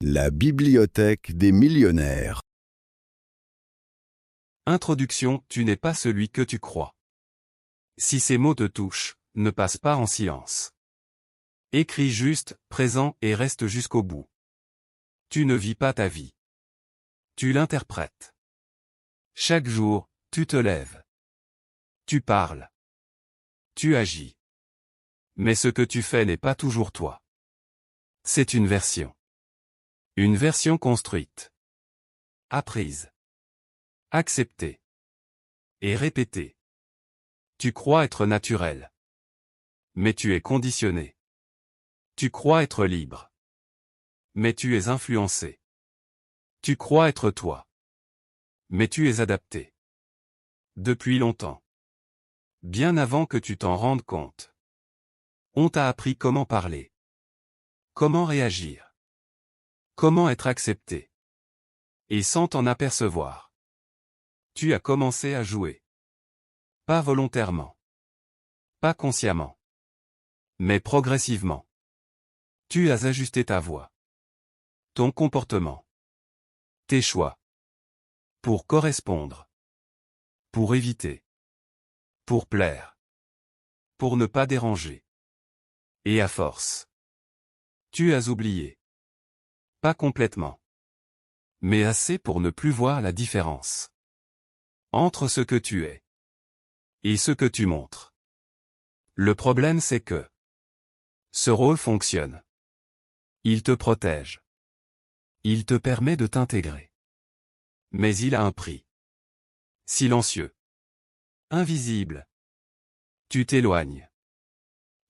La bibliothèque des millionnaires. Introduction. Tu n'es pas celui que tu crois. Si ces mots te touchent, ne passe pas en silence. Écris juste, présent et reste jusqu'au bout. Tu ne vis pas ta vie. Tu l'interprètes. Chaque jour, tu te lèves. Tu parles. Tu agis. Mais ce que tu fais n'est pas toujours toi. C'est une version. Une version construite. Apprise. Acceptée. Et répétée. Tu crois être naturel. Mais tu es conditionné. Tu crois être libre. Mais tu es influencé. Tu crois être toi. Mais tu es adapté. Depuis longtemps. Bien avant que tu t'en rendes compte. On t'a appris comment parler. Comment réagir. Comment être accepté. Et sans t'en apercevoir. Tu as commencé à jouer. Pas volontairement. Pas consciemment. Mais progressivement. Tu as ajusté ta voix. Ton comportement. Tes choix. Pour correspondre. Pour éviter. Pour plaire. Pour ne pas déranger. Et à force. Tu as oublié. Pas complètement. Mais assez pour ne plus voir la différence. Entre ce que tu es. Et ce que tu montres. Le problème c'est que. Ce rôle fonctionne. Il te protège. Il te permet de t'intégrer. Mais il a un prix. Silencieux. Invisible. Tu t'éloignes.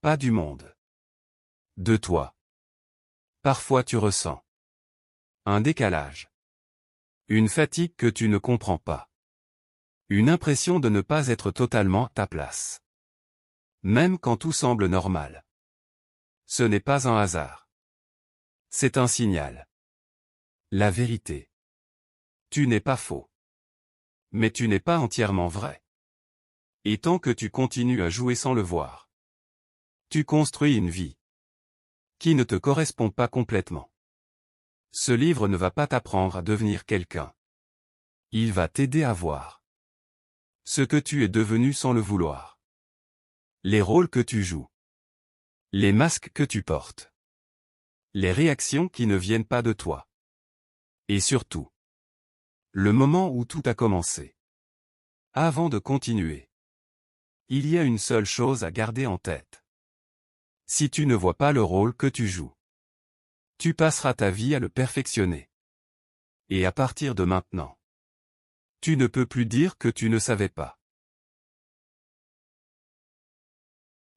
Pas du monde. De toi. Parfois tu ressens. Un décalage. Une fatigue que tu ne comprends pas. Une impression de ne pas être totalement à ta place. Même quand tout semble normal. Ce n'est pas un hasard. C'est un signal. La vérité. Tu n'es pas faux. Mais tu n'es pas entièrement vrai. Et tant que tu continues à jouer sans le voir, tu construis une vie qui ne te correspond pas complètement. Ce livre ne va pas t'apprendre à devenir quelqu'un. Il va t'aider à voir ce que tu es devenu sans le vouloir. Les rôles que tu joues. Les masques que tu portes. Les réactions qui ne viennent pas de toi. Et surtout, le moment où tout a commencé. Avant de continuer, il y a une seule chose à garder en tête. Si tu ne vois pas le rôle que tu joues, tu passeras ta vie à le perfectionner. Et à partir de maintenant, tu ne peux plus dire que tu ne savais pas.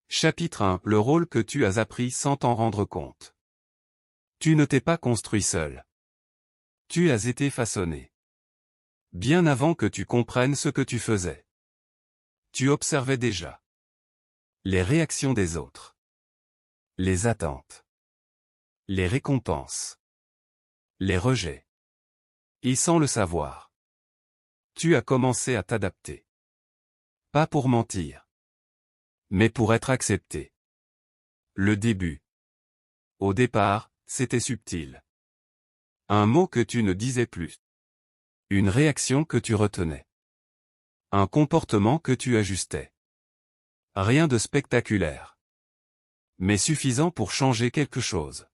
Chapitre 1. Le rôle que tu as appris sans t'en rendre compte. Tu ne t'es pas construit seul. Tu as été façonné. Bien avant que tu comprennes ce que tu faisais. Tu observais déjà les réactions des autres. Les attentes. Les récompenses. Les rejets. Et sans le savoir, tu as commencé à t'adapter. Pas pour mentir, mais pour être accepté. Le début. Au départ, c'était subtil. Un mot que tu ne disais plus. Une réaction que tu retenais. Un comportement que tu ajustais. Rien de spectaculaire. Mais suffisant pour changer quelque chose.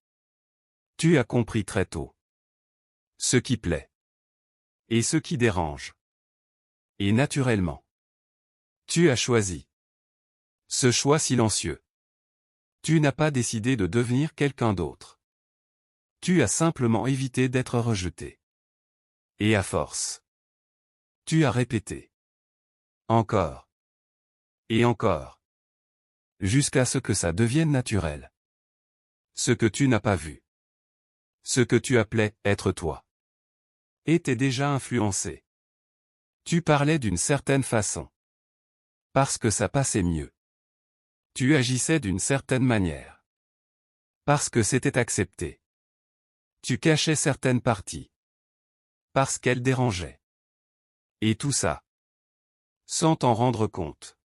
Tu as compris très tôt. Ce qui plaît. Et ce qui dérange. Et naturellement. Tu as choisi. Ce choix silencieux. Tu n'as pas décidé de devenir quelqu'un d'autre. Tu as simplement évité d'être rejeté. Et à force. Tu as répété. Encore. Et encore. Jusqu'à ce que ça devienne naturel. Ce que tu n'as pas vu. Ce que tu appelais être toi. Était déjà influencé. Tu parlais d'une certaine façon. Parce que ça passait mieux. Tu agissais d'une certaine manière. Parce que c'était accepté. Tu cachais certaines parties. Parce qu'elles dérangeaient. Et tout ça. Sans t'en rendre compte.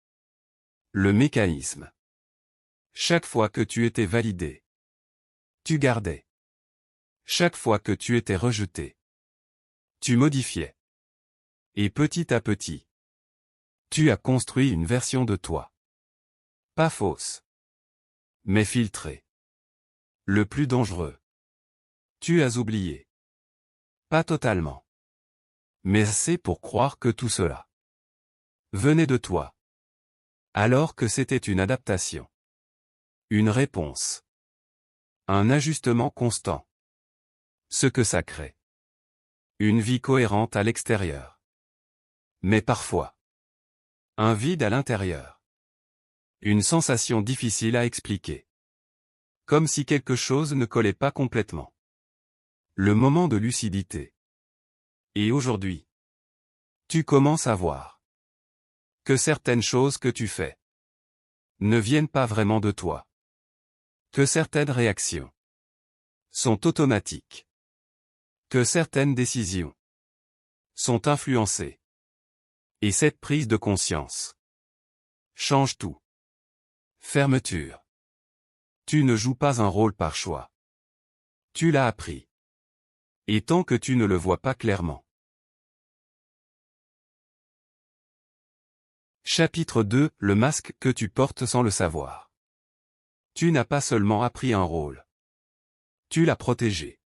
Le mécanisme. Chaque fois que tu étais validé. Tu gardais. Chaque fois que tu étais rejeté, tu modifiais. Et petit à petit, tu as construit une version de toi. Pas fausse, mais filtrée. Le plus dangereux. Tu as oublié. Pas totalement. Mais assez pour croire que tout cela venait de toi. Alors que c'était une adaptation. Une réponse. Un ajustement constant. Ce que ça crée. Une vie cohérente à l'extérieur. Mais parfois, un vide à l'intérieur. Une sensation difficile à expliquer. Comme si quelque chose ne collait pas complètement. Le moment de lucidité. Et aujourd'hui, tu commences à voir que certaines choses que tu fais ne viennent pas vraiment de toi. Que certaines réactions sont automatiques. Que certaines décisions sont influencées. Et cette prise de conscience change tout. Fermeture. Tu ne joues pas un rôle par choix. Tu l'as appris. Et tant que tu ne le vois pas clairement. Chapitre 2. Le masque que tu portes sans le savoir. Tu n'as pas seulement appris un rôle. Tu l'as protégé.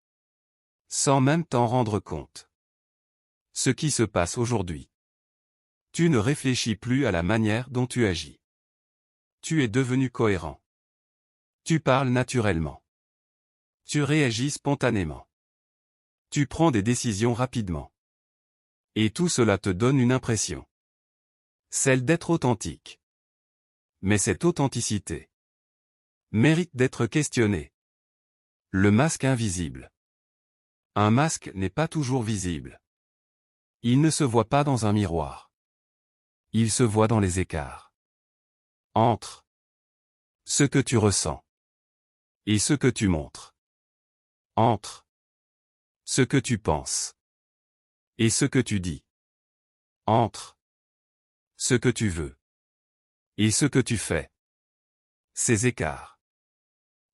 Sans même t'en rendre compte. Ce qui se passe aujourd'hui. Tu ne réfléchis plus à la manière dont tu agis. Tu es devenu cohérent. Tu parles naturellement. Tu réagis spontanément. Tu prends des décisions rapidement. Et tout cela te donne une impression. Celle d'être authentique. Mais cette authenticité mérite d'être questionnée. Le masque invisible. Un masque n'est pas toujours visible. Il ne se voit pas dans un miroir. Il se voit dans les écarts. Entre ce que tu ressens et ce que tu montres. Entre ce que tu penses et ce que tu dis. Entre ce que tu veux et ce que tu fais. Ces écarts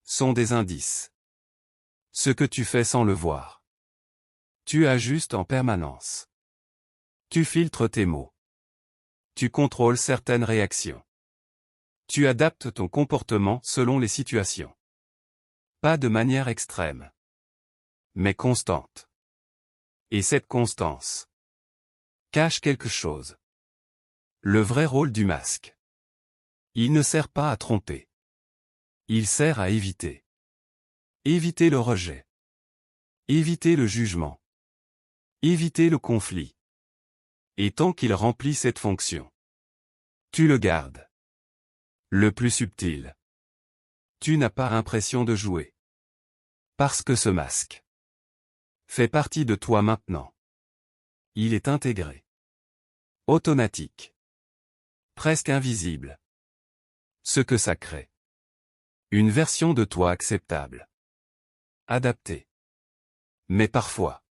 sont des indices. Ce que tu fais sans le voir. Tu ajustes en permanence. Tu filtres tes mots. Tu contrôles certaines réactions. Tu adaptes ton comportement selon les situations. Pas de manière extrême, mais constante. Et cette constance cache quelque chose. Le vrai rôle du masque. Il ne sert pas à tromper. Il sert à éviter. Éviter le rejet. Éviter le jugement. Éviter le conflit. Et tant qu'il remplit cette fonction, tu le gardes. Le plus subtil. Tu n'as pas l'impression de jouer. Parce que ce masque fait partie de toi maintenant. Il est intégré. Automatique. Presque invisible. Ce que ça crée. Une version de toi acceptable. Adaptée. Mais parfois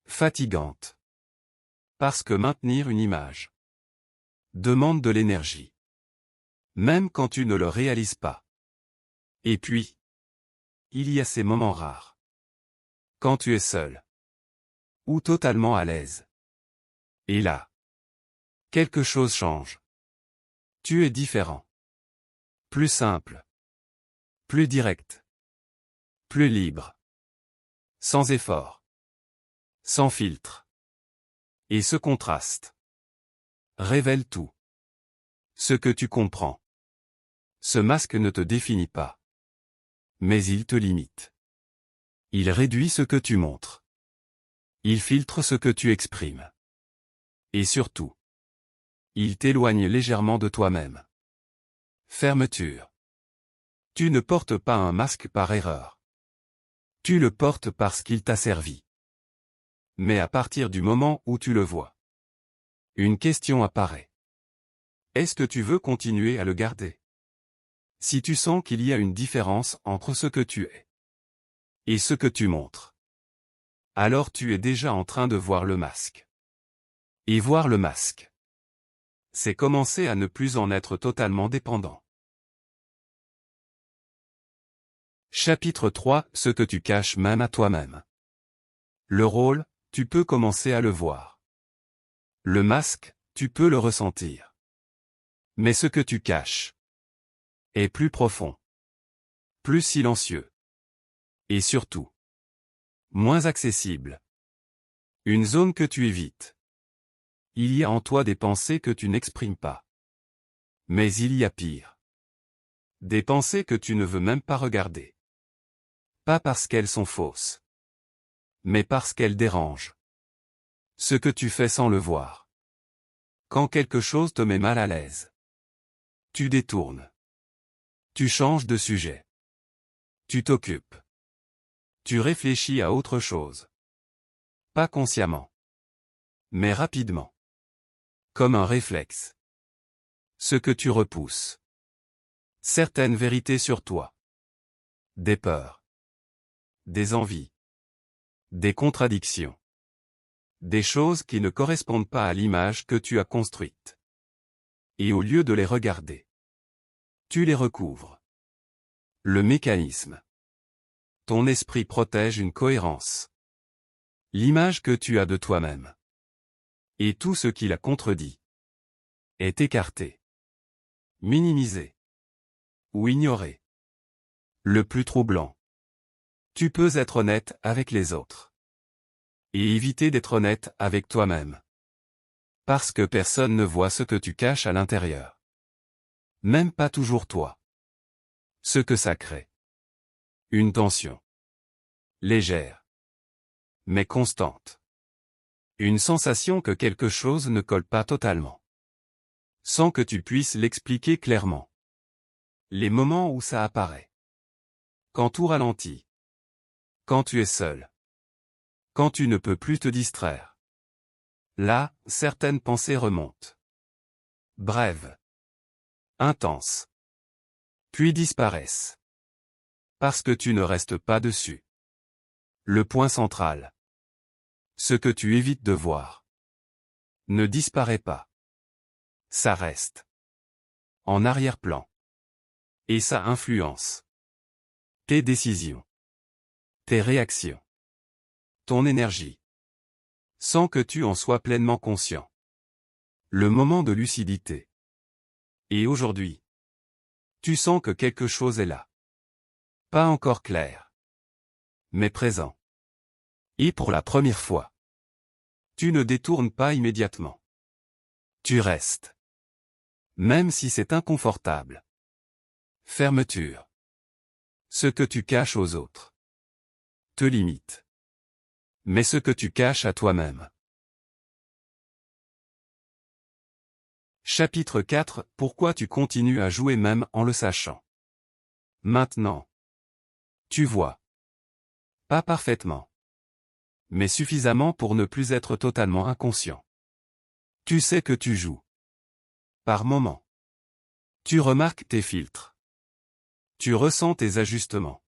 fatigante. Parce que maintenir une image demande de l'énergie. Même quand tu ne le réalises pas. Et puis, il y a ces moments rares. Quand tu es seul. Ou totalement à l'aise. Et là, quelque chose change. Tu es différent. Plus simple. Plus direct. Plus libre. Sans effort. Sans filtre. Et ce contraste révèle tout. Ce que tu comprends. Ce masque ne te définit pas. Mais il te limite. Il réduit ce que tu montres. Il filtre ce que tu exprimes. Et surtout, il t'éloigne légèrement de toi-même. Fermeture. Tu ne portes pas un masque par erreur. Tu le portes parce qu'il t'a servi. Mais à partir du moment où tu le vois, une question apparaît. Est-ce que tu veux continuer à le garder? Si tu sens qu'il y a une différence entre ce que tu es et ce que tu montres, alors tu es déjà en train de voir le masque. Et voir le masque, c'est commencer à ne plus en être totalement dépendant. Chapitre 3. Ce que tu caches même à toi-même. Le rôle, tu peux commencer à le voir. Le masque, tu peux le ressentir. Mais ce que tu caches est plus profond, plus silencieux. Et surtout, moins accessible. Une zone que tu évites. Il y a en toi des pensées que tu n'exprimes pas. Mais il y a pire. Des pensées que tu ne veux même pas regarder. Pas parce qu'elles sont fausses. Mais parce qu'elles dérangent. Ce que tu fais sans le voir. Quand quelque chose te met mal à l'aise. Tu détournes. Tu changes de sujet. Tu t'occupes. Tu réfléchis à autre chose. Pas consciemment. Mais rapidement. Comme un réflexe. Ce que tu repousses. Certaines vérités sur toi. Des peurs. Des envies. Des contradictions. Des choses qui ne correspondent pas à l'image que tu as construite. Et au lieu de les regarder, tu les recouvres. Le mécanisme. Ton esprit protège une cohérence. L'image que tu as de toi-même. Et tout ce qui la contredit est écarté, minimisé ou ignoré. Le plus troublant. Tu peux être honnête avec les autres. Et éviter d'être honnête avec toi-même. Parce que personne ne voit ce que tu caches à l'intérieur. Même pas toujours toi. Ce que ça crée. Une tension. Légère. Mais constante. Une sensation que quelque chose ne colle pas totalement. Sans que tu puisses l'expliquer clairement. Les moments où ça apparaît. Quand tout ralentit. Quand tu es seul. Quand tu ne peux plus te distraire. Là, certaines pensées remontent. Brèves. Intenses. Puis disparaissent. Parce que tu ne restes pas dessus. Le point central. Ce que tu évites de voir. Ne disparaît pas. Ça reste. En arrière-plan. Et ça influence. Tes décisions. Tes réactions. Ton énergie. Sans que tu en sois pleinement conscient. Le moment de lucidité. Et aujourd'hui. Tu sens que quelque chose est là. Pas encore clair. Mais présent. Et pour la première fois. Tu ne détournes pas immédiatement. Tu restes. Même si c'est inconfortable. Fermeture. Ce que tu caches aux autres. Te limite. Mais ce que tu caches à toi-même. Chapitre 4. Pourquoi tu continues à jouer même en le sachant. Maintenant. Tu vois. Pas parfaitement. Mais suffisamment pour ne plus être totalement inconscient. Tu sais que tu joues. Par moment. Tu remarques tes filtres. Tu ressens tes ajustements.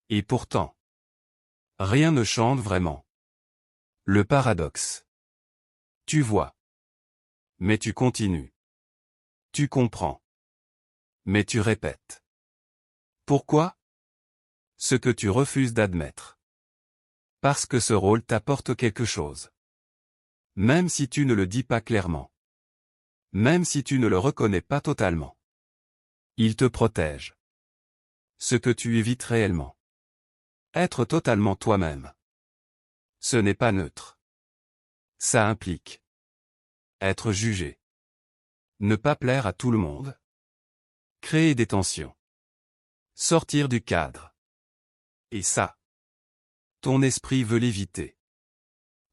Et pourtant. Rien ne change vraiment. Le paradoxe. Tu vois. Mais tu continues. Tu comprends. Mais tu répètes. Pourquoi? Ce que tu refuses d'admettre. Parce que ce rôle t'apporte quelque chose. Même si tu ne le dis pas clairement. Même si tu ne le reconnais pas totalement. Il te protège. Ce que tu évites réellement. Être totalement toi-même. Ce n'est pas neutre. Ça implique. Être jugé. Ne pas plaire à tout le monde. Créer des tensions. Sortir du cadre. Et ça. Ton esprit veut l'éviter.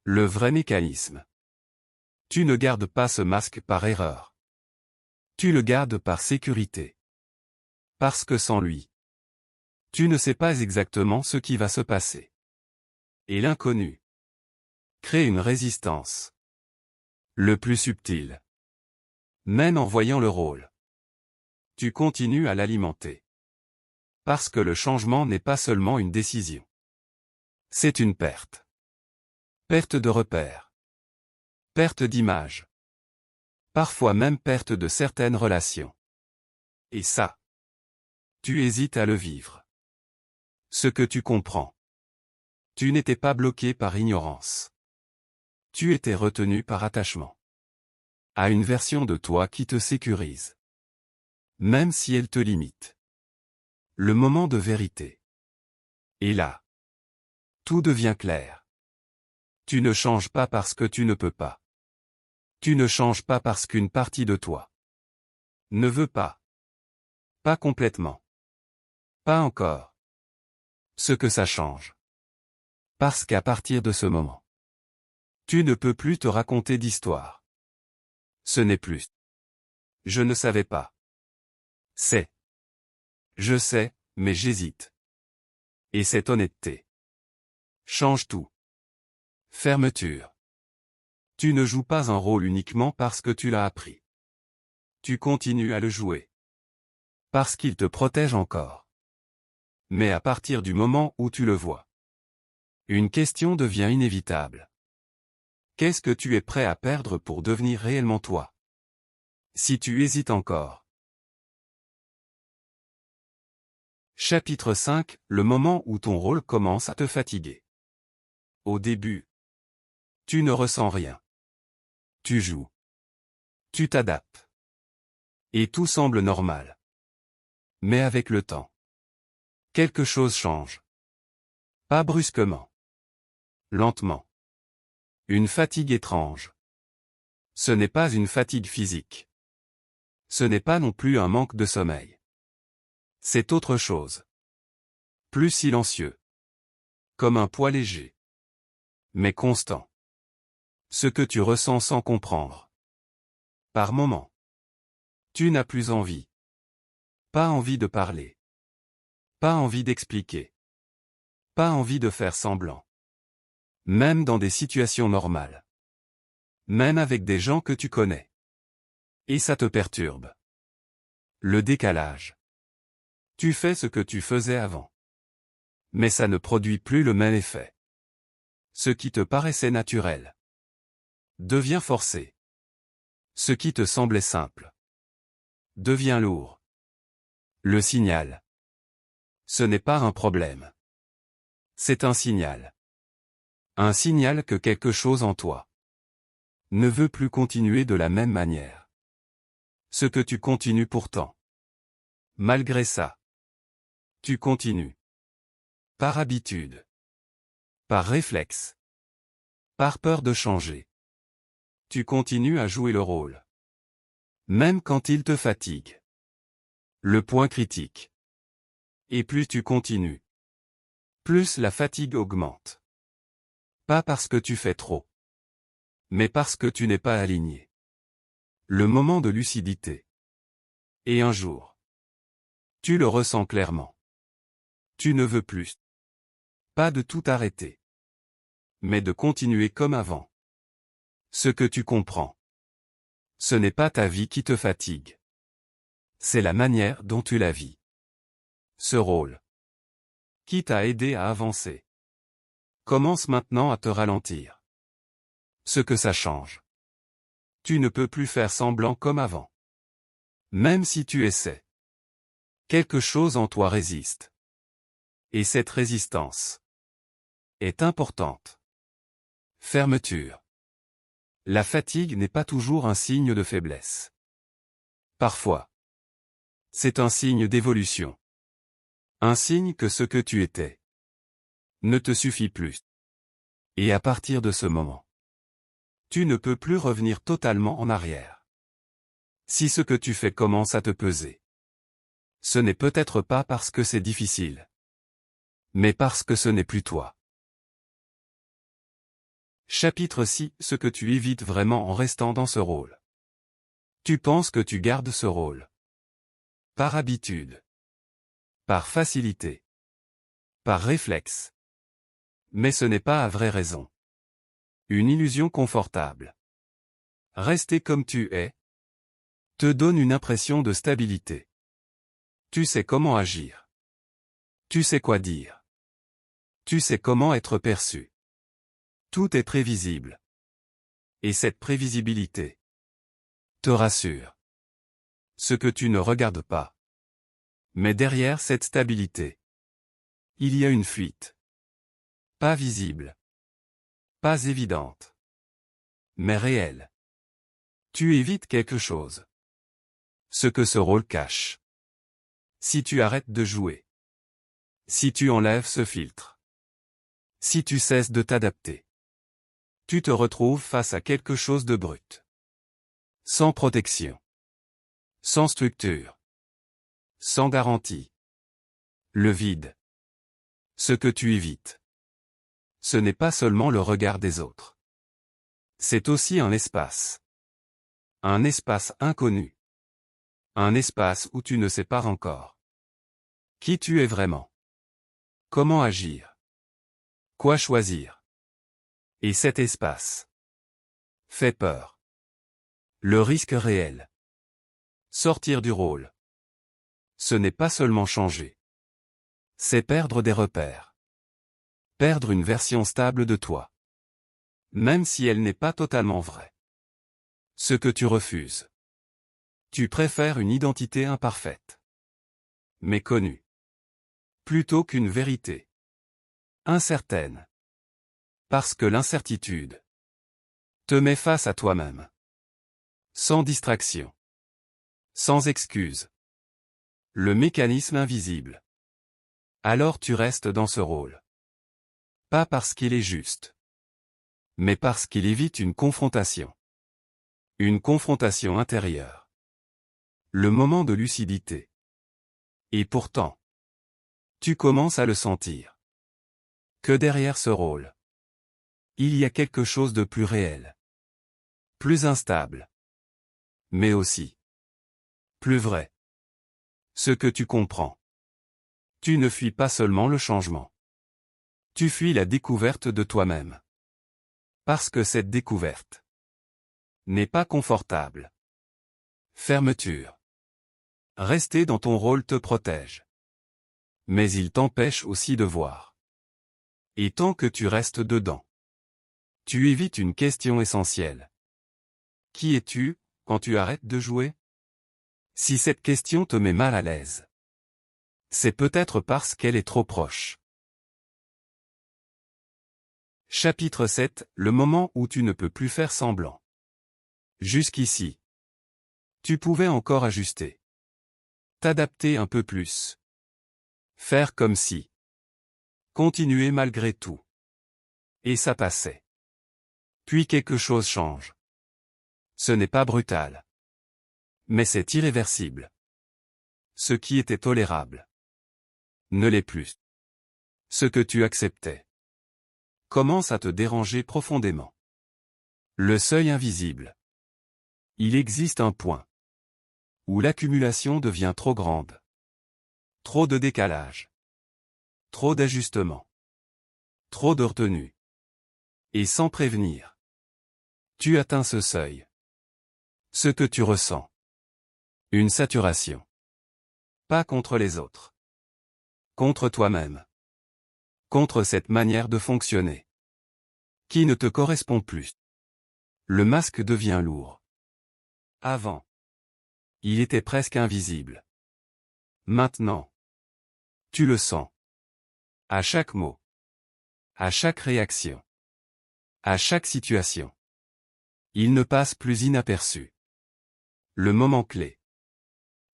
Le vrai mécanisme. Tu ne gardes pas ce masque par erreur. Tu le gardes par sécurité. Parce que sans lui, tu ne sais pas exactement ce qui va se passer. Et l'inconnu crée une résistance. Le plus subtil. Même en voyant le rôle. Tu continues à l'alimenter. Parce que le changement n'est pas seulement une décision. C'est une perte. Perte de repères. Perte d'image. Parfois même perte de certaines relations. Et ça. Tu hésites à le vivre. Ce que tu comprends. Tu n'étais pas bloqué par ignorance. Tu étais retenu par attachement à une version de toi qui te sécurise, même si elle te limite. Le moment de vérité. Et là, tout devient clair. Tu ne changes pas parce que tu ne peux pas. Tu ne changes pas parce qu'une partie de toi ne veut pas. Pas complètement. Pas encore. Ce que ça change. Parce qu'à partir de ce moment, tu ne peux plus te raconter d'histoire. Ce n'est plus. Je ne savais pas. C'est. Je sais, mais j'hésite. Et cette honnêteté change tout. Fermeture. Tu ne joues pas un rôle uniquement parce que tu l'as appris. Tu continues à le jouer. Parce qu'il te protège encore. Mais à partir du moment où tu le vois, une question devient inévitable. Qu'est-ce que tu es prêt à perdre pour devenir réellement toi? Si tu hésites encore. Chapitre 5, le moment où ton rôle commence à te fatiguer. Au début, tu ne ressens rien. Tu joues. Tu t'adaptes. Et tout semble normal. Mais avec le temps, quelque chose change. Pas brusquement. Lentement. Une fatigue étrange. Ce n'est pas une fatigue physique. Ce n'est pas non plus un manque de sommeil. C'est autre chose. Plus silencieux. Comme un poids léger. Mais constant. Ce que tu ressens sans comprendre. Par moments. Tu n'as plus envie. Pas envie de parler. Pas envie d'expliquer. Pas envie de faire semblant. Même dans des situations normales. Même avec des gens que tu connais. Et ça te perturbe. Le décalage. Tu fais ce que tu faisais avant. Mais ça ne produit plus le même effet. Ce qui te paraissait naturel devient forcé. Ce qui te semblait simple devient lourd. Le signal. Ce n'est pas un problème. C'est un signal. Un signal que quelque chose en toi ne veut plus continuer de la même manière. Ce que tu continues pourtant. Malgré ça, tu continues. Par habitude. Par réflexe. Par peur de changer. Tu continues à jouer le rôle. Même quand il te fatigue. Le point critique. Et plus tu continues, plus la fatigue augmente. Pas parce que tu fais trop. Mais parce que tu n'es pas aligné. Le moment de lucidité. Et un jour. Tu le ressens clairement. Tu ne veux plus. Pas de tout arrêter. Mais de continuer comme avant. Ce que tu comprends. Ce n'est pas ta vie qui te fatigue. C'est la manière dont tu la vis. Ce rôle. Qui t'a aidé à avancer. Commence maintenant à te ralentir. Ce que ça change. Tu ne peux plus faire semblant comme avant. Même si tu essaies. Quelque chose en toi résiste. Et cette résistance est importante. Fermeture. La fatigue n'est pas toujours un signe de faiblesse. Parfois, c'est un signe d'évolution. Un signe que ce que tu étais ne te suffit plus. Et à partir de ce moment, tu ne peux plus revenir totalement en arrière. Si ce que tu fais commence à te peser, ce n'est peut-être pas parce que c'est difficile, mais parce que ce n'est plus toi. Chapitre 6. Ce que tu évites vraiment en restant dans ce rôle. Tu penses que tu gardes ce rôle. Par habitude. Par facilité. Par réflexe. Mais ce n'est pas à vraie raison. Une illusion confortable. Rester comme tu es te donne une impression de stabilité. Tu sais comment agir. Tu sais quoi dire. Tu sais comment être perçu. Tout est prévisible. Et cette prévisibilité te rassure. Ce que tu ne regardes pas. Mais derrière cette stabilité Il y a une fuite. Pas visible. Pas évidente. Mais réelle. Tu évites quelque chose. Ce que ce rôle cache. Si tu arrêtes de jouer. Si tu enlèves ce filtre. Si tu cesses de t'adapter. Tu te retrouves face à quelque chose de brut. Sans protection. Sans structure. Sans garantie. Le vide. Ce que tu évites. Ce n'est pas seulement le regard des autres. C'est aussi un espace. Un espace inconnu. Un espace où tu ne sais pas encore qui tu es vraiment. Comment agir. Quoi choisir. Et cet espace fait peur. Le risque réel. Sortir du rôle. Ce n'est pas seulement changer. C'est perdre des repères. Perdre une version stable de toi. Même si elle n'est pas totalement vraie. Ce que tu refuses. Tu préfères une identité imparfaite. Mais connue. Plutôt qu'une vérité. Incertaine. Parce que l'incertitude te met face à toi-même. Sans distraction. Sans excuse. Le mécanisme invisible. Alors tu restes dans ce rôle. Pas parce qu'il est juste. Mais parce qu'il évite une confrontation. Une confrontation intérieure. Le moment de lucidité. Et pourtant, tu commences à le sentir. Que derrière ce rôle, il y a quelque chose de plus réel. Plus instable. Mais aussi plus vrai. Ce que tu comprends. Tu ne fuis pas seulement le changement. Tu fuis la découverte de toi-même. Parce que cette découverte n'est pas confortable. Fermeture. Rester dans ton rôle te protège. Mais il t'empêche aussi de voir. Et tant que tu restes dedans, tu évites une question essentielle. Qui es-tu, quand tu arrêtes de jouer? Si cette question te met mal à l'aise, c'est peut-être parce qu'elle est trop proche. Chapitre 7, le moment où tu ne peux plus faire semblant. Jusqu'ici, tu pouvais encore ajuster. T'adapter un peu plus. Faire comme si. Continuer malgré tout. Et ça passait. Puis quelque chose change. Ce n'est pas brutal. Mais c'est irréversible. Ce qui était tolérable ne l'est plus. Ce que tu acceptais commence à te déranger profondément. Le seuil invisible. Il existe un point où l'accumulation devient trop grande. Trop de décalage. Trop d'ajustements. Trop de retenue. Et sans prévenir. Tu atteins ce seuil. Ce que tu ressens. Une saturation. Pas contre les autres. Contre toi-même. Contre cette manière de fonctionner. Qui ne te correspond plus. Le masque devient lourd. Avant. Il était presque invisible. Maintenant. Tu le sens. À chaque mot. À chaque réaction. À chaque situation. Il ne passe plus inaperçu. Le moment clé.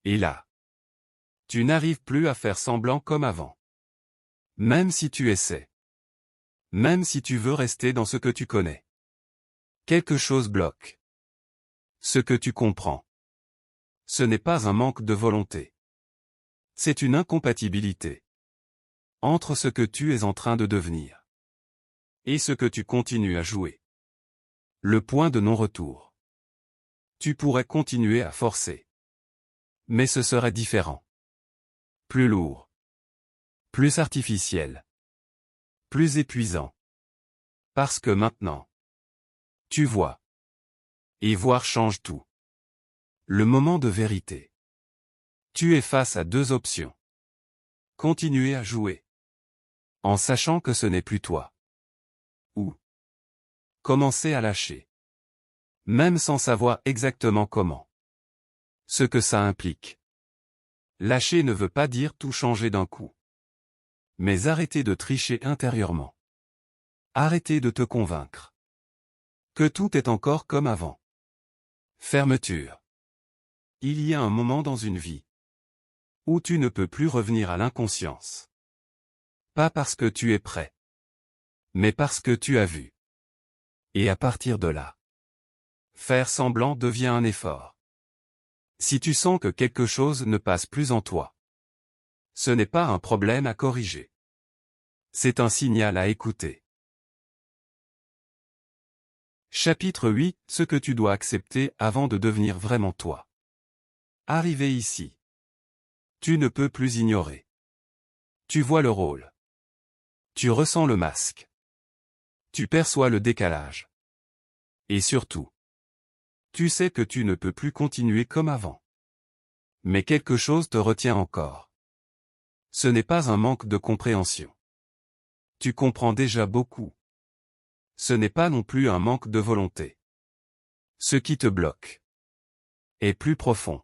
Et là. Tu n'arrives plus à faire semblant comme avant. Même si tu essaies. Même si tu veux rester dans ce que tu connais. Quelque chose bloque. Ce que tu comprends. Ce n'est pas un manque de volonté. C'est une incompatibilité. Entre ce que tu es en train de devenir. Et ce que tu continues à jouer. Le point de non-retour. Tu pourrais continuer à forcer. Mais ce serait différent. Plus lourd. Plus artificiel. Plus épuisant. Parce que maintenant, tu vois. Et voir change tout. Le moment de vérité. Tu es face à deux options. Continuer à jouer. En sachant que ce n'est plus toi. Ou commencer à lâcher. Même sans savoir exactement comment. Ce que ça implique. Lâcher ne veut pas dire tout changer d'un coup. Mais arrêtez de tricher intérieurement. Arrêtez de te convaincre que tout est encore comme avant. Fermeture. Il y a un moment dans une vie où tu ne peux plus revenir à l'inconscience. Pas parce que tu es prêt, mais parce que tu as vu. Et à partir de là, faire semblant devient un effort. Si tu sens que quelque chose ne passe plus en toi, ce n'est pas un problème à corriger. C'est un signal à écouter. Chapitre 8. Ce que tu dois accepter avant de devenir vraiment toi. Arrivé ici, tu ne peux plus ignorer. Tu vois le rôle. Tu ressens le masque. Tu perçois le décalage. Et surtout, tu sais que tu ne peux plus continuer comme avant. Mais quelque chose te retient encore. Ce n'est pas un manque de compréhension. Tu comprends déjà beaucoup. Ce n'est pas non plus un manque de volonté. Ce qui te bloque est plus profond.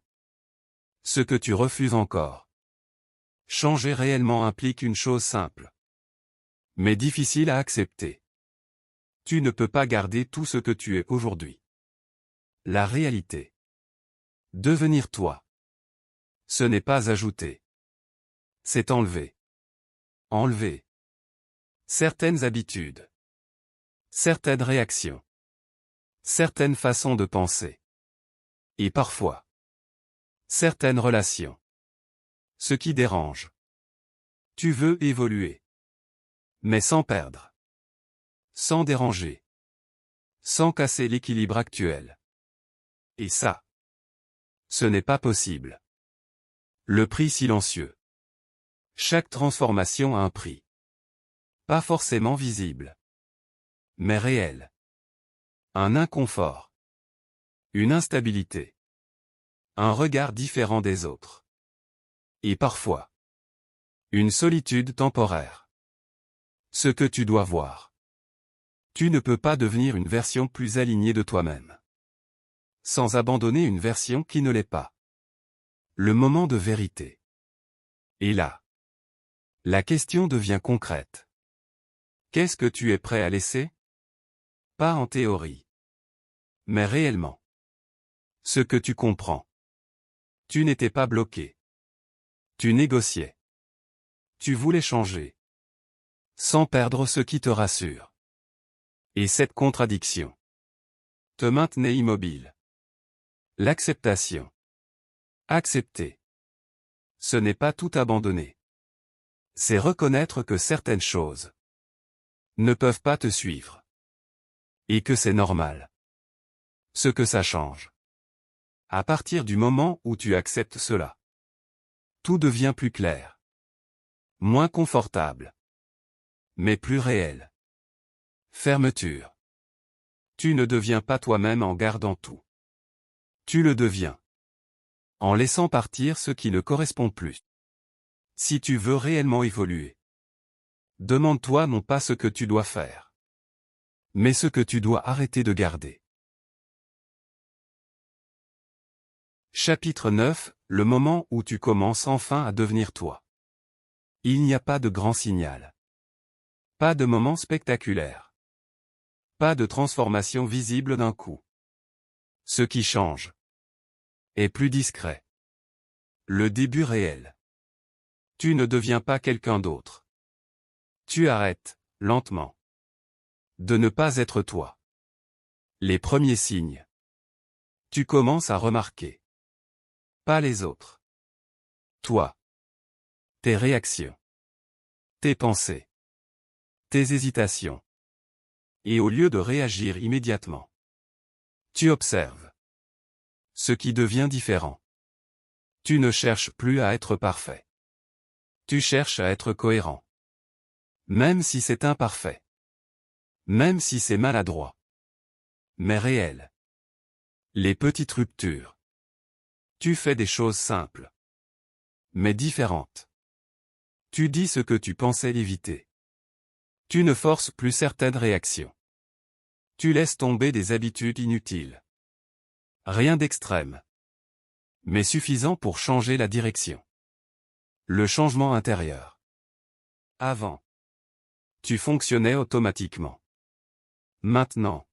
Ce que tu refuses encore. Changer réellement implique une chose simple, mais difficile à accepter. Tu ne peux pas garder tout ce que tu es aujourd'hui. La réalité. Devenir toi. Ce n'est pas ajouter. C'est enlever. Enlever certaines habitudes. Certaines réactions. Certaines façons de penser. Et parfois, certaines relations. Ce qui dérange. Tu veux évoluer. Mais sans perdre. Sans déranger. Sans casser l'équilibre actuel. Et ça, ce n'est pas possible. Le prix silencieux. Chaque transformation a un prix. Pas forcément visible. Mais réel. Un inconfort. Une instabilité. Un regard différent des autres. Et parfois, une solitude temporaire. Ce que tu dois voir. Tu ne peux pas devenir une version plus alignée de toi-même, sans abandonner une version qui ne l'est pas. Le moment de vérité. Et là, la question devient concrète. Qu'est-ce que tu es prêt à laisser? Pas en théorie, mais réellement. Ce que tu comprends. Tu n'étais pas bloqué. Tu négociais. Tu voulais changer. Sans perdre ce qui te rassure. Et cette contradiction te maintenait immobile. L'acceptation. Accepter. Ce n'est pas tout abandonner. C'est reconnaître que certaines choses ne peuvent pas te suivre. Et que c'est normal. Ce que ça change. À partir du moment où tu acceptes cela, tout devient plus clair. Moins confortable. Mais plus réel. Fermeture. Tu ne deviens pas toi-même en gardant tout. Tu le deviens. En laissant partir ce qui ne correspond plus. Si tu veux réellement évoluer, demande-toi non pas ce que tu dois faire, mais ce que tu dois arrêter de garder. Chapitre 9. Le moment où tu commences enfin à devenir toi. Il n'y a pas de grand signal. Pas de moment spectaculaire. Pas de transformation visible d'un coup. Ce qui change est plus discret. Le début réel. Tu ne deviens pas quelqu'un d'autre. Tu arrêtes, lentement, de ne pas être toi. Les premiers signes. Tu commences à remarquer. Pas les autres. Toi. Tes réactions. Tes pensées. Tes hésitations. Et au lieu de réagir immédiatement, tu observes. Ce qui devient différent. Tu ne cherches plus à être parfait. Tu cherches à être cohérent. Même si c'est imparfait. Même si c'est maladroit. Mais réel. Les petites ruptures. Tu fais des choses simples. Mais différentes. Tu dis ce que tu pensais éviter. Tu ne forces plus certaines réactions. Tu laisses tomber des habitudes inutiles. Rien d'extrême. Mais suffisant pour changer la direction. Le changement intérieur. Avant, tu fonctionnais automatiquement. Maintenant,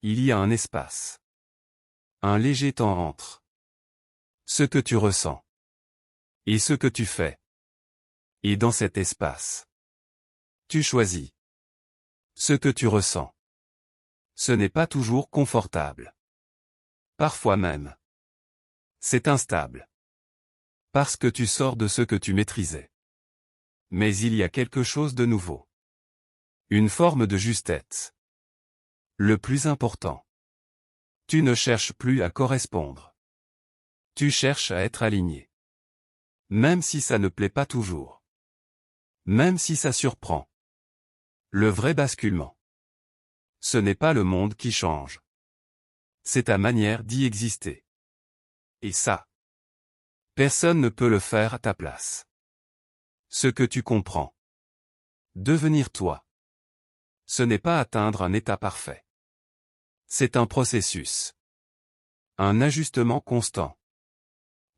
il y a un espace. Un léger temps entre ce que tu ressens et ce que tu fais. Et dans cet espace, tu choisis ce que tu ressens. Ce n'est pas toujours confortable. Parfois même, c'est instable. Parce que tu sors de ce que tu maîtrisais. Mais il y a quelque chose de nouveau. Une forme de justesse. Le plus important. Tu ne cherches plus à correspondre. Tu cherches à être aligné. Même si ça ne plaît pas toujours. Même si ça surprend. Le vrai basculement. Ce n'est pas le monde qui change. C'est ta manière d'y exister. Et ça, personne ne peut le faire à ta place. Ce que tu comprends. Devenir toi. Ce n'est pas atteindre un état parfait. C'est un processus. Un ajustement constant.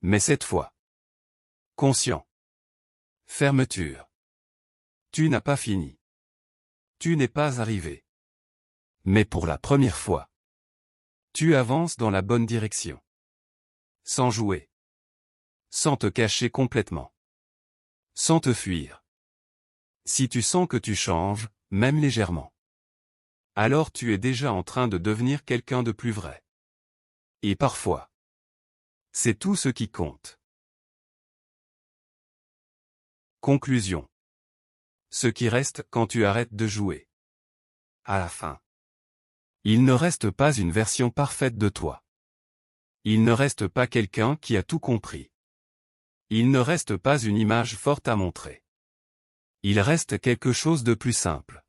Mais cette fois, conscient. Fermeture. Tu n'as pas fini. Tu n'es pas arrivé. Mais pour la première fois, tu avances dans la bonne direction. Sans jouer. Sans te cacher complètement. Sans te fuir. Si tu sens que tu changes, même légèrement, alors tu es déjà en train de devenir quelqu'un de plus vrai. Et parfois, c'est tout ce qui compte. Conclusion. Ce qui reste quand tu arrêtes de jouer. À la fin, il ne reste pas une version parfaite de toi. Il ne reste pas quelqu'un qui a tout compris. Il ne reste pas une image forte à montrer. Il reste quelque chose de plus simple.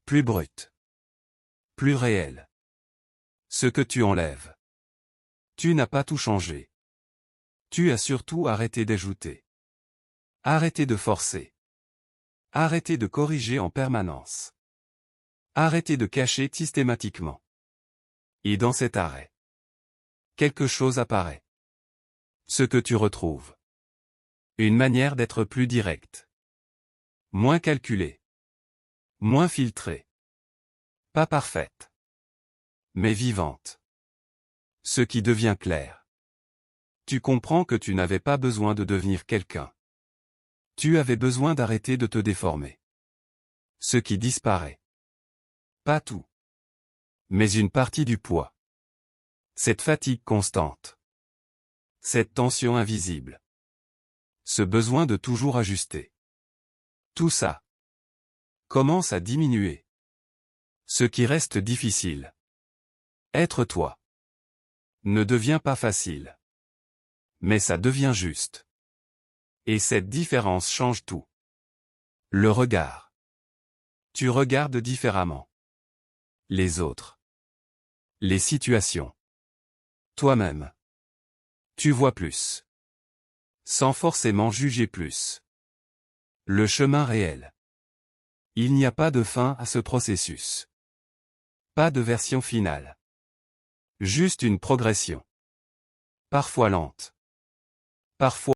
Plus brut. Plus réel. Ce que tu enlèves. Tu n'as pas tout changé. Tu as surtout arrêté d'ajouter. Arrêté de forcer. Arrêté de corriger en permanence. Arrêté de cacher systématiquement. Et dans cet arrêt, quelque chose apparaît. Ce que tu retrouves. Une manière d'être plus directe. Moins calculée. Moins filtrée. Pas parfaite. Mais vivante. Ce qui devient clair. Tu comprends que tu n'avais pas besoin de devenir quelqu'un. Tu avais besoin d'arrêter de te déformer. Ce qui disparaît. Pas tout. Mais une partie du poids. Cette fatigue constante. Cette tension invisible. Ce besoin de toujours ajuster. Tout ça commence à diminuer. Ce qui reste difficile. Être toi. Ne devient pas facile. Mais ça devient juste. Et cette différence change tout. Le regard. Tu regardes différemment. Les autres. Les situations. Toi-même. Tu vois plus. Sans forcément juger plus. Le chemin réel. Il n'y a pas de fin à ce processus. Pas de version finale. Juste une progression. Parfois lente. Parfois